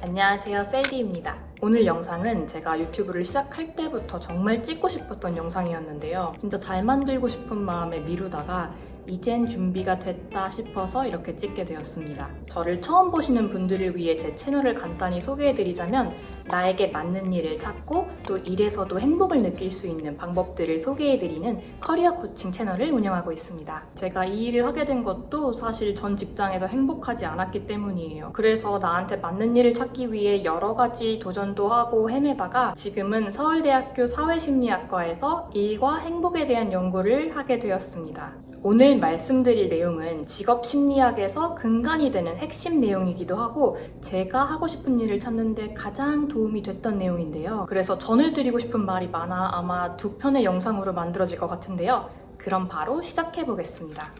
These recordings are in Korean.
안녕하세요, 셀리입니다. 오늘 영상은 제가 유튜브를 시작할 때부터 정말 찍고 싶었던 영상이었는데요. 진짜 잘 만들고 싶은 마음에 미루다가 이젠 준비가 됐다 싶어서 이렇게 찍게 되었습니다. 저를 처음 보시는 분들을 위해 제 채널을 간단히 소개해드리자면 나에게 맞는 일을 찾고 또 일에서도 행복을 느낄 수 있는 방법들을 소개해드리는 커리어 코칭 채널을 운영하고 있습니다. 제가 이 일을 하게 된 것도 사실 전 직장에서 행복하지 않았기 때문이에요. 그래서 나한테 맞는 일을 찾기 위해 여러 가지 도전도 하고 헤매다가 지금은 서울대학교 사회심리학과에서 일과 행복에 대한 연구를 하게 되었습니다. 오늘 말씀드릴 내용은 직업심리학에서 근간이 되는 핵심 내용이기도 하고 제가 하고 싶은 일을 찾는데 가장 도움이 됐던 내용인데요. 그래서 전해드리고 싶은 말이 많아 아마 2편의 영상으로 만들어질 것 같은데요. 그럼 바로 시작해보겠습니다.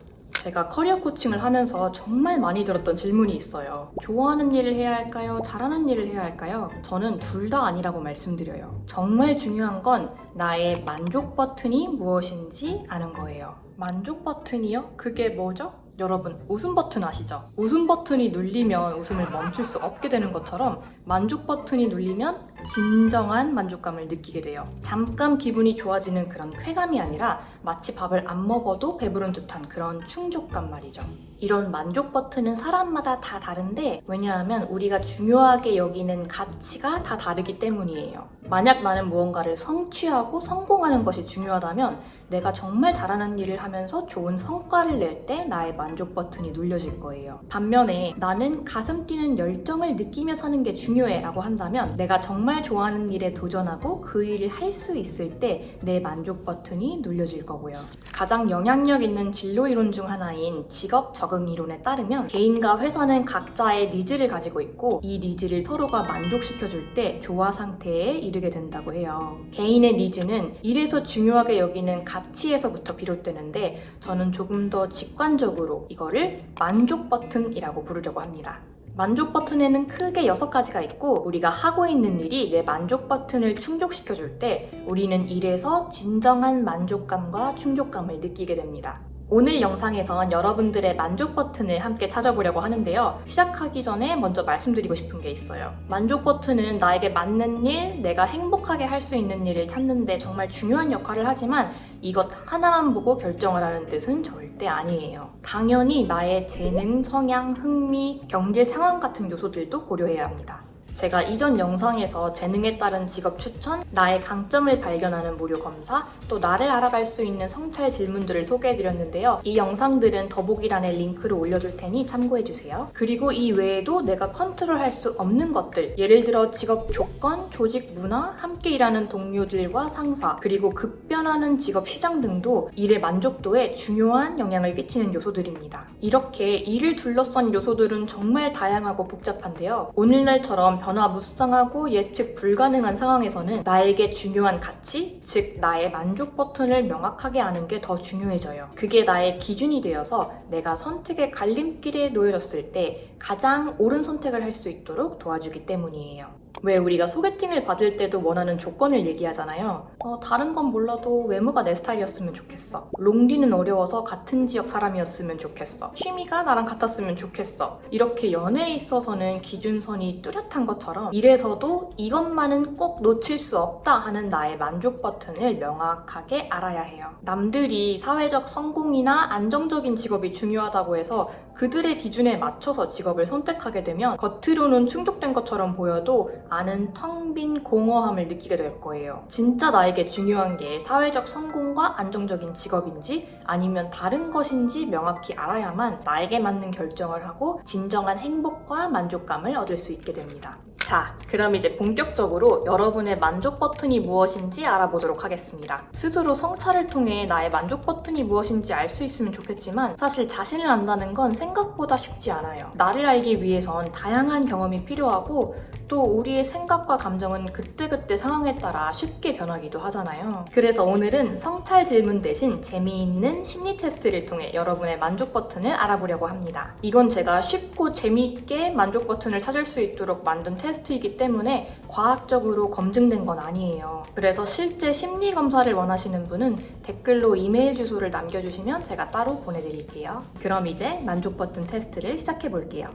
제가 커리어 코칭을 하면서 정말 많이 들었던 질문이 있어요. 좋아하는 일을 해야 할까요? 잘하는 일을 해야 할까요? 저는 둘 다 아니라고 말씀드려요. 정말 중요한 건 나의 만족 버튼이 무엇인지 아는 거예요. 만족 버튼이요? 그게 뭐죠? 여러분, 웃음 버튼 아시죠? 웃음 버튼이 눌리면 웃음을 멈출 수 없게 되는 것처럼 만족 버튼이 눌리면 진정한 만족감을 느끼게 돼요. 잠깐 기분이 좋아지는 그런 쾌감이 아니라 마치 밥을 안 먹어도 배부른 듯한 그런 충족감 말이죠. 이런 만족 버튼은 사람마다 다 다른데 왜냐하면 우리가 중요하게 여기는 가치가 다 다르기 때문이에요. 만약 나는 무언가를 성취하고 성공하는 것이 중요하다면 내가 정말 잘하는 일을 하면서 좋은 성과를 낼 때 나의 만족 버튼이 눌려질 거예요. 반면에 나는 가슴 뛰는 열정을 느끼며 사는 게 중요해 라고 한다면 내가 정말 좋아하는 일에 도전하고 그 일을 할 수 있을 때 내 만족 버튼이 눌려질 거고요. 가장 영향력 있는 진로 이론 중 하나인 직업 적응 이론에 따르면 개인과 회사는 각자의 니즈를 가지고 있고 이 니즈를 서로가 만족시켜줄 때 조화 상태에 이르게 된다고 해요. 개인의 니즈는 일에서 중요하게 여기는 가치에서부터 비롯되는데 저는 조금 더 직관적으로 이거를 만족 버튼이라고 부르려고 합니다. 만족 버튼에는 크게 6가지가 있고 우리가 하고 있는 일이 내 만족 버튼을 충족시켜줄 때 우리는 일에서 진정한 만족감과 충족감을 느끼게 됩니다. 오늘 영상에선 여러분들의 만족 버튼을 함께 찾아보려고 하는데요. 시작하기 전에 먼저 말씀드리고 싶은 게 있어요. 만족 버튼은 나에게 맞는 일, 내가 행복하게 할 수 있는 일을 찾는 데 정말 중요한 역할을 하지만 이것 하나만 보고 결정을 하는 뜻은 절대 아니에요. 당연히 나의 재능, 성향, 흥미, 경제 상황 같은 요소들도 고려해야 합니다. 제가 이전 영상에서 재능에 따른 직업 추천, 나의 강점을 발견하는 무료 검사, 또 나를 알아갈 수 있는 성찰 질문들을 소개해드렸는데요. 이 영상들은 더보기란에 링크를 올려둘 테니 참고해주세요. 그리고 이 외에도 내가 컨트롤할 수 없는 것들, 예를 들어 직업 조건, 조직 문화, 함께 일하는 동료들과 상사, 그리고 급변하는 직업 시장 등도 일의 만족도에 중요한 영향을 끼치는 요소들입니다. 이렇게 일을 둘러싼 요소들은 정말 다양하고 복잡한데요. 오늘날처럼 변화무쌍하고 예측 불가능한 상황에서는 나에게 중요한 가치, 즉 나의 만족 버튼을 명확하게 아는 게 더 중요해져요. 그게 나의 기준이 되어서 내가 선택의 갈림길에 놓여졌을 때 가장 옳은 선택을 할 수 있도록 도와주기 때문이에요. 왜 우리가 소개팅을 받을 때도 원하는 조건을 얘기하잖아요. 다른 건 몰라도 외모가 내 스타일이었으면 좋겠어. 롱디는 어려워서 같은 지역 사람이었으면 좋겠어. 취미가 나랑 같았으면 좋겠어. 이렇게 연애에 있어서는 기준선이 뚜렷한 것처럼 일에서도 이것만은 꼭 놓칠 수 없다 하는 나의 만족 버튼을 명확하게 알아야 해요. 남들이 사회적 성공이나 안정적인 직업이 중요하다고 해서 그들의 기준에 맞춰서 직업을 선택하게 되면 겉으로는 충족된 것처럼 보여도 안은 텅 빈 공허함을 느끼게 될 거예요. 진짜 나에게 중요한 게 사회적 성공과 안정적인 직업인지 아니면 다른 것인지 명확히 알아야만 나에게 맞는 결정을 하고 진정한 행복과 만족감을 얻을 수 있게 됩니다. 자, 그럼 이제 본격적으로 여러분의 만족 버튼이 무엇인지 알아보도록 하겠습니다. 스스로 성찰을 통해 나의 만족 버튼이 무엇인지 알 수 있으면 좋겠지만 사실 자신을 안다는 건 생각보다 쉽지 않아요. 나를 알기 위해선 다양한 경험이 필요하고 또 우리의 생각과 감정은 그때그때 상황에 따라 쉽게 변하기도 하잖아요. 그래서 오늘은 성찰 질문 대신 재미있는 심리 테스트를 통해 여러분의 만족 버튼을 알아보려고 합니다. 이건 제가 쉽고 재미있게 만족 버튼을 찾을 수 있도록 만든 테스트이기 때문에 과학적으로 검증된 건 아니에요. 그래서 실제 심리 검사를 원하시는 분은 댓글로 이메일 주소를 남겨주시면 제가 따로 보내드릴게요. 그럼 이제 만족 버튼 테스트를 시작해 볼게요.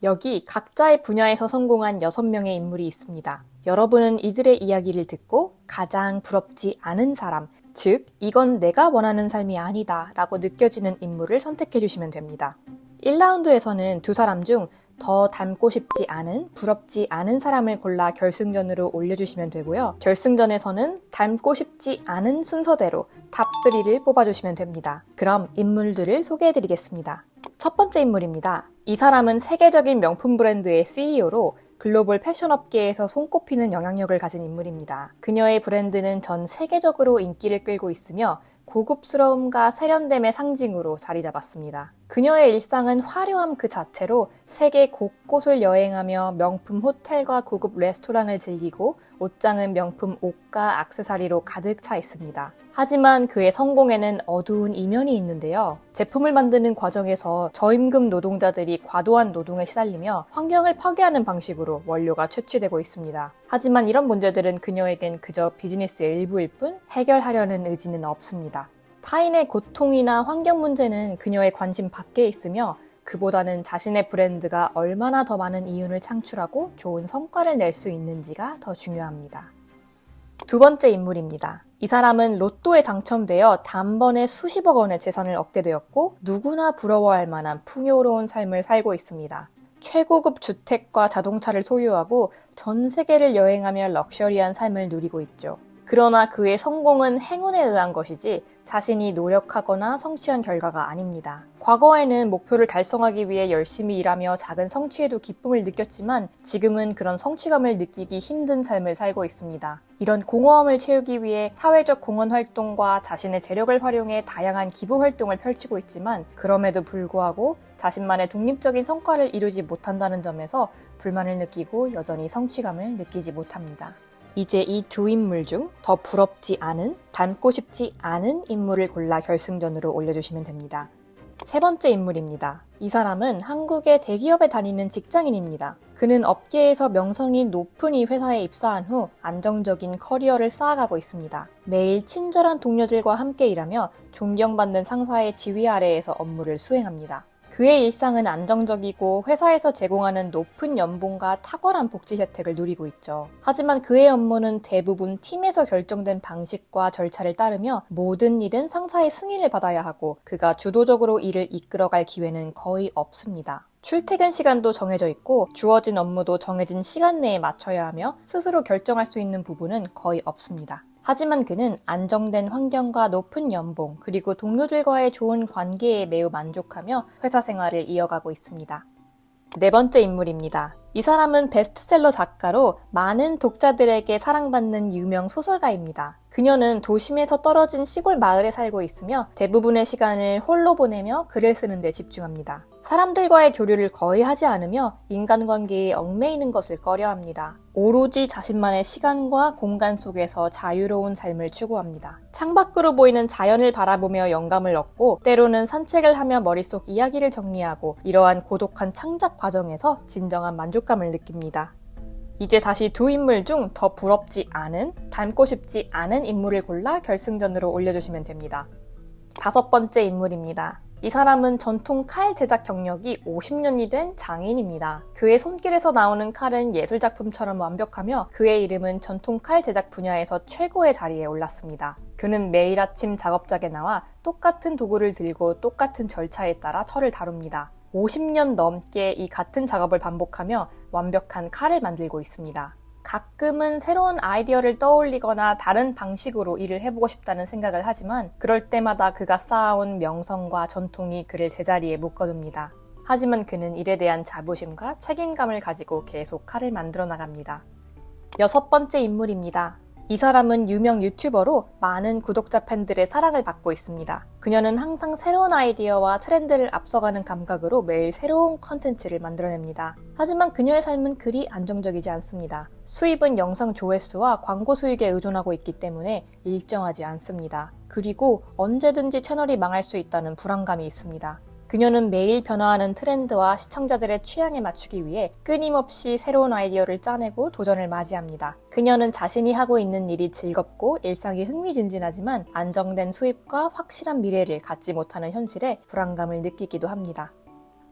여기 각자의 분야에서 성공한 6명의 인물이 있습니다. 여러분은 이들의 이야기를 듣고 가장 부럽지 않은 사람, 즉 이건 내가 원하는 삶이 아니다 라고 느껴지는 인물을 선택해 주시면 됩니다. 1라운드에서는 두 사람 중 더 닮고 싶지 않은, 부럽지 않은 사람을 골라 결승전으로 올려주시면 되고요. 결승전에서는 닮고 싶지 않은 순서대로 탑3를 뽑아주시면 됩니다. 그럼 인물들을 소개해드리겠습니다. 첫 번째 인물입니다. 이 사람은 세계적인 명품 브랜드의 CEO로 글로벌 패션 업계에서 손꼽히는 영향력을 가진 인물입니다. 그녀의 브랜드는 전 세계적으로 인기를 끌고 있으며 고급스러움과 세련됨의 상징으로 자리 잡았습니다. 그녀의 일상은 화려함 그 자체로 세계 곳곳을 여행하며 명품 호텔과 고급 레스토랑을 즐기고 옷장은 명품 옷과 액세서리로 가득 차 있습니다. 하지만 그의 성공에는 어두운 이면이 있는데요. 제품을 만드는 과정에서 저임금 노동자들이 과도한 노동에 시달리며 환경을 파괴하는 방식으로 원료가 채취되고 있습니다. 하지만 이런 문제들은 그녀에겐 그저 비즈니스의 일부일 뿐 해결하려는 의지는 없습니다. 타인의 고통이나 환경 문제는 그녀의 관심 밖에 있으며 그보다는 자신의 브랜드가 얼마나 더 많은 이윤을 창출하고 좋은 성과를 낼 수 있는지가 더 중요합니다. 두 번째 인물입니다. 이 사람은 로또에 당첨되어 단번에 수십억 원의 재산을 얻게 되었고 누구나 부러워할 만한 풍요로운 삶을 살고 있습니다. 최고급 주택과 자동차를 소유하고 전 세계를 여행하며 럭셔리한 삶을 누리고 있죠. 그러나 그의 성공은 행운에 의한 것이지 자신이 노력하거나 성취한 결과가 아닙니다. 과거에는 목표를 달성하기 위해 열심히 일하며 작은 성취에도 기쁨을 느꼈지만 지금은 그런 성취감을 느끼기 힘든 삶을 살고 있습니다. 이런 공허함을 채우기 위해 사회적 공헌 활동과 자신의 재력을 활용해 다양한 기부 활동을 펼치고 있지만 그럼에도 불구하고 자신만의 독립적인 성과를 이루지 못한다는 점에서 불만을 느끼고 여전히 성취감을 느끼지 못합니다. 이제 이 두 인물 중 더 부럽지 않은, 닮고 싶지 않은 인물을 골라 결승전으로 올려주시면 됩니다. 세 번째 인물입니다. 이 사람은 한국의 대기업에 다니는 직장인입니다. 그는 업계에서 명성이 높은 이 회사에 입사한 후 안정적인 커리어를 쌓아가고 있습니다. 매일 친절한 동료들과 함께 일하며 존경받는 상사의 지휘 아래에서 업무를 수행합니다. 그의 일상은 안정적이고 회사에서 제공하는 높은 연봉과 탁월한 복지 혜택을 누리고 있죠. 하지만 그의 업무는 대부분 팀에서 결정된 방식과 절차를 따르며 모든 일은 상사의 승인을 받아야 하고 그가 주도적으로 일을 이끌어갈 기회는 거의 없습니다. 출퇴근 시간도 정해져 있고 주어진 업무도 정해진 시간 내에 맞춰야 하며 스스로 결정할 수 있는 부분은 거의 없습니다. 하지만 그는 안정된 환경과 높은 연봉, 그리고 동료들과의 좋은 관계에 매우 만족하며 회사 생활을 이어가고 있습니다. 네 번째 인물입니다. 이 사람은 베스트셀러 작가로 많은 독자들에게 사랑받는 유명 소설가입니다. 그녀는 도심에서 떨어진 시골 마을에 살고 있으며 대부분의 시간을 홀로 보내며 글을 쓰는 데 집중합니다. 사람들과의 교류를 거의 하지 않으며 인간관계에 얽매이는 것을 꺼려합니다. 오로지 자신만의 시간과 공간 속에서 자유로운 삶을 추구합니다. 창밖으로 보이는 자연을 바라보며 영감을 얻고 때로는 산책을 하며 머릿속 이야기를 정리하고 이러한 고독한 창작 과정에서 진정한 만족감을 느낍니다. 이제 다시 두 인물 중 더 부럽지 않은, 닮고 싶지 않은 인물을 골라 결승전으로 올려주시면 됩니다. 다섯 번째 인물입니다. 이 사람은 전통 칼 제작 경력이 50년이 된 장인입니다. 그의 손길에서 나오는 칼은 예술작품처럼 완벽하며 그의 이름은 전통 칼 제작 분야에서 최고의 자리에 올랐습니다. 그는 매일 아침 작업장에 나와 똑같은 도구를 들고 똑같은 절차에 따라 철을 다룹니다. 50년 넘게 이 같은 작업을 반복하며 완벽한 칼을 만들고 있습니다. 가끔은 새로운 아이디어를 떠올리거나 다른 방식으로 일을 해보고 싶다는 생각을 하지만 그럴 때마다 그가 쌓아온 명성과 전통이 그를 제자리에 묶어둡니다. 하지만 그는 일에 대한 자부심과 책임감을 가지고 계속 칼을 만들어 나갑니다. 여섯 번째 인물입니다. 이 사람은 유명 유튜버로 많은 구독자 팬들의 사랑을 받고 있습니다. 그녀는 항상 새로운 아이디어와 트렌드를 앞서가는 감각으로 매일 새로운 컨텐츠를 만들어냅니다. 하지만 그녀의 삶은 그리 안정적이지 않습니다. 수입은 영상 조회수와 광고 수익에 의존하고 있기 때문에 일정하지 않습니다. 그리고 언제든지 채널이 망할 수 있다는 불안감이 있습니다. 그녀는 매일 변화하는 트렌드와 시청자들의 취향에 맞추기 위해 끊임없이 새로운 아이디어를 짜내고 도전을 맞이합니다. 그녀는 자신이 하고 있는 일이 즐겁고 일상이 흥미진진하지만 안정된 수입과 확실한 미래를 갖지 못하는 현실에 불안감을 느끼기도 합니다.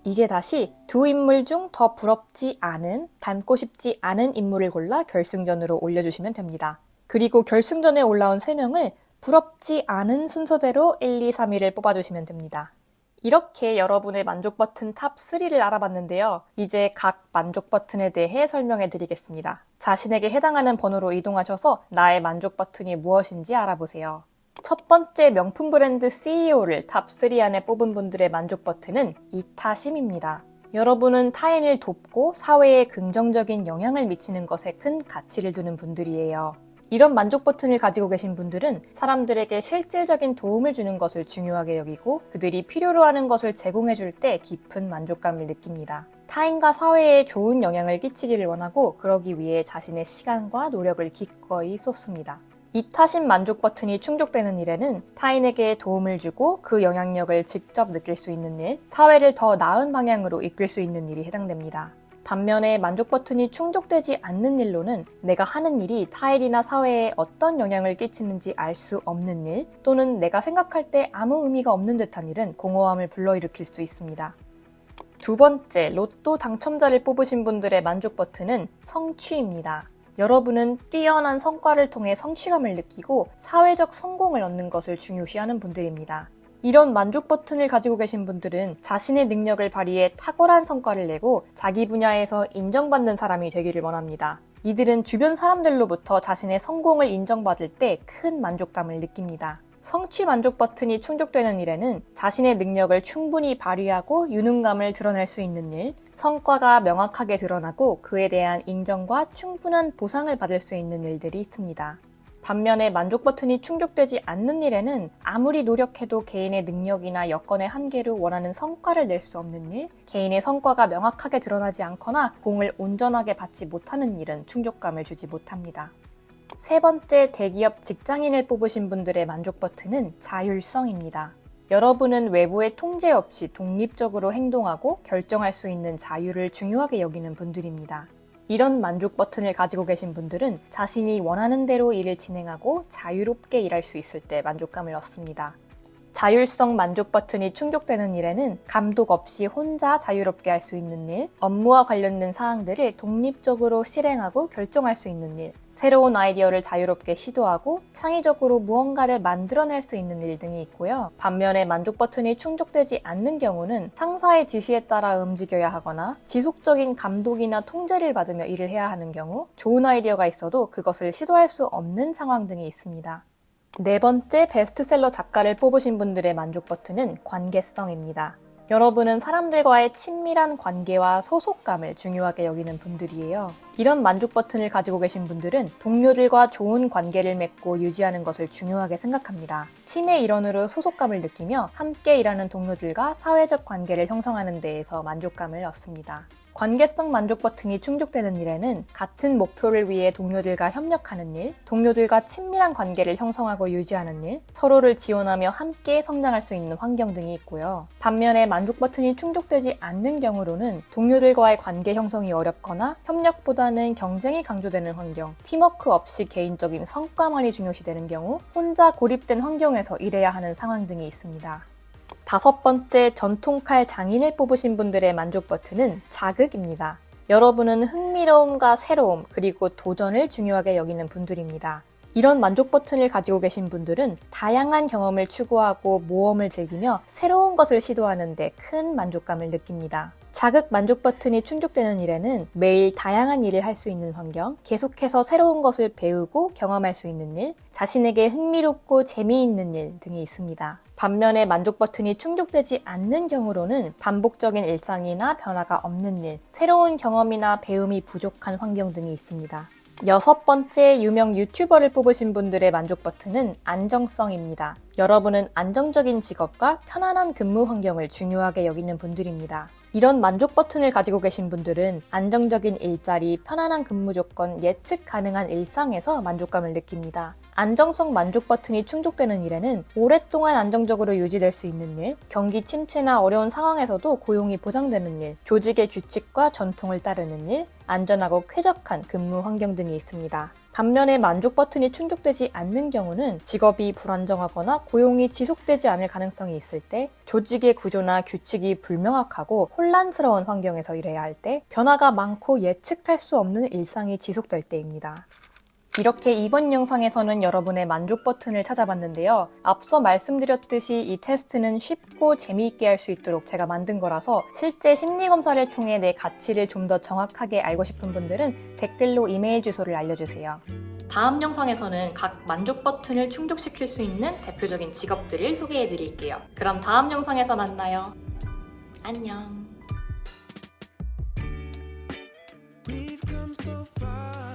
이제 다시 두 인물 중 더 부럽지 않은, 닮고 싶지 않은 인물을 골라 결승전으로 올려주시면 됩니다. 그리고 결승전에 올라온 3명을 부럽지 않은 순서대로 1, 2, 3위를 뽑아주시면 됩니다. 이렇게 여러분의 만족 버튼 탑 3를 알아봤는데요. 이제 각 만족 버튼에 대해 설명해 드리겠습니다. 자신에게 해당하는 번호로 이동하셔서 나의 만족 버튼이 무엇인지 알아보세요. 첫 번째 명품 브랜드 CEO를 탑 3 안에 뽑은 분들의 만족 버튼은 이타심입니다. 여러분은 타인을 돕고 사회에 긍정적인 영향을 미치는 것에 큰 가치를 두는 분들이에요. 이런 만족 버튼을 가지고 계신 분들은 사람들에게 실질적인 도움을 주는 것을 중요하게 여기고 그들이 필요로 하는 것을 제공해 줄 때 깊은 만족감을 느낍니다. 타인과 사회에 좋은 영향을 끼치기를 원하고 그러기 위해 자신의 시간과 노력을 기꺼이 쏟습니다. 이타심 만족 버튼이 충족되는 일에는 타인에게 도움을 주고 그 영향력을 직접 느낄 수 있는 일, 사회를 더 나은 방향으로 이끌 수 있는 일이 해당됩니다. 반면에 만족 버튼이 충족되지 않는 일로는 내가 하는 일이 타인이나 사회에 어떤 영향을 끼치는지 알 수 없는 일, 또는 내가 생각할 때 아무 의미가 없는 듯한 일은 공허함을 불러일으킬 수 있습니다. 두 번째, 로또 당첨자를 뽑으신 분들의 만족 버튼은 성취입니다. 여러분은 뛰어난 성과를 통해 성취감을 느끼고 사회적 성공을 얻는 것을 중요시하는 분들입니다. 이런 만족 버튼을 가지고 계신 분들은 자신의 능력을 발휘해 탁월한 성과를 내고 자기 분야에서 인정받는 사람이 되기를 원합니다. 이들은 주변 사람들로부터 자신의 성공을 인정받을 때 큰 만족감을 느낍니다. 성취 만족 버튼이 충족되는 일에는 자신의 능력을 충분히 발휘하고 유능감을 드러낼 수 있는 일, 성과가 명확하게 드러나고 그에 대한 인정과 충분한 보상을 받을 수 있는 일들이 있습니다. 반면에 만족 버튼이 충족되지 않는 일에는 아무리 노력해도 개인의 능력이나 여건의 한계로 원하는 성과를 낼 수 없는 일, 개인의 성과가 명확하게 드러나지 않거나 공을 온전하게 받지 못하는 일은 충족감을 주지 못합니다. 세 번째, 대기업 직장인을 뽑으신 분들의 만족 버튼은 자율성입니다. 여러분은 외부의 통제 없이 독립적으로 행동하고 결정할 수 있는 자유를 중요하게 여기는 분들입니다. 이런 만족 버튼을 가지고 계신 분들은 자신이 원하는 대로 일을 진행하고 자유롭게 일할 수 있을 때 만족감을 얻습니다. 자율성 만족 버튼이 충족되는 일에는 감독 없이 혼자 자유롭게 할 수 있는 일, 업무와 관련된 사항들을 독립적으로 실행하고 결정할 수 있는 일, 새로운 아이디어를 자유롭게 시도하고 창의적으로 무언가를 만들어낼 수 있는 일 등이 있고요. 반면에 만족 버튼이 충족되지 않는 경우는 상사의 지시에 따라 움직여야 하거나 지속적인 감독이나 통제를 받으며 일을 해야 하는 경우, 좋은 아이디어가 있어도 그것을 시도할 수 없는 상황 등이 있습니다. 네 번째, 베스트셀러 작가를 뽑으신 분들의 만족 버튼은 관계성입니다. 여러분은 사람들과의 친밀한 관계와 소속감을 중요하게 여기는 분들이에요. 이런 만족 버튼을 가지고 계신 분들은 동료들과 좋은 관계를 맺고 유지하는 것을 중요하게 생각합니다. 팀의 일원으로 소속감을 느끼며 함께 일하는 동료들과 사회적 관계를 형성하는 데에서 만족감을 얻습니다. 관계성 만족 버튼이 충족되는 일에는 같은 목표를 위해 동료들과 협력하는 일, 동료들과 친밀한 관계를 형성하고 유지하는 일, 서로를 지원하며 함께 성장할 수 있는 환경 등이 있고요. 반면에 만족 버튼이 충족되지 않는 경우로는 동료들과의 관계 형성이 어렵거나 협력보다는 경쟁이 강조되는 환경, 팀워크 없이 개인적인 성과만이 중요시되는 경우, 혼자 고립된 환경에서 일해야 하는 상황 등이 있습니다. 다섯 번째, 전통칼 장인을 뽑으신 분들의 만족 버튼은 자극입니다. 여러분은 흥미로움과 새로움, 그리고 도전을 중요하게 여기는 분들입니다. 이런 만족 버튼을 가지고 계신 분들은 다양한 경험을 추구하고 모험을 즐기며 새로운 것을 시도하는 데 큰 만족감을 느낍니다. 자극 만족 버튼이 충족되는 일에는 매일 다양한 일을 할 수 있는 환경, 계속해서 새로운 것을 배우고 경험할 수 있는 일, 자신에게 흥미롭고 재미있는 일 등이 있습니다. 반면에 만족 버튼이 충족되지 않는 경우로는 반복적인 일상이나 변화가 없는 일, 새로운 경험이나 배움이 부족한 환경 등이 있습니다. 여섯 번째, 유명 유튜버를 뽑으신 분들의 만족 버튼은 안정성입니다. 여러분은 안정적인 직업과 편안한 근무 환경을 중요하게 여기는 분들입니다. 이런 만족 버튼을 가지고 계신 분들은 안정적인 일자리, 편안한 근무 조건, 예측 가능한 일상에서 만족감을 느낍니다. 안정성 만족 버튼이 충족되는 일에는 오랫동안 안정적으로 유지될 수 있는 일, 경기 침체나 어려운 상황에서도 고용이 보장되는 일, 조직의 규칙과 전통을 따르는 일, 안전하고 쾌적한 근무 환경 등이 있습니다. 반면에 만족 버튼이 충족되지 않는 경우는 직업이 불안정하거나 고용이 지속되지 않을 가능성이 있을 때, 조직의 구조나 규칙이 불명확하고 혼란스러운 환경에서 일해야 할 때, 변화가 많고 예측할 수 없는 일상이 지속될 때입니다. 이렇게 이번 영상에서는 여러분의 만족 버튼을 찾아봤는데요. 앞서 말씀드렸듯이 이 테스트는 쉽고 재미있게 할 수 있도록 제가 만든 거라서 실제 심리검사를 통해 내 가치를 좀 더 정확하게 알고 싶은 분들은 댓글로 이메일 주소를 알려주세요. 다음 영상에서는 각 만족 버튼을 충족시킬 수 있는 대표적인 직업들을 소개해드릴게요. 그럼 다음 영상에서 만나요. 안녕. We've come so far.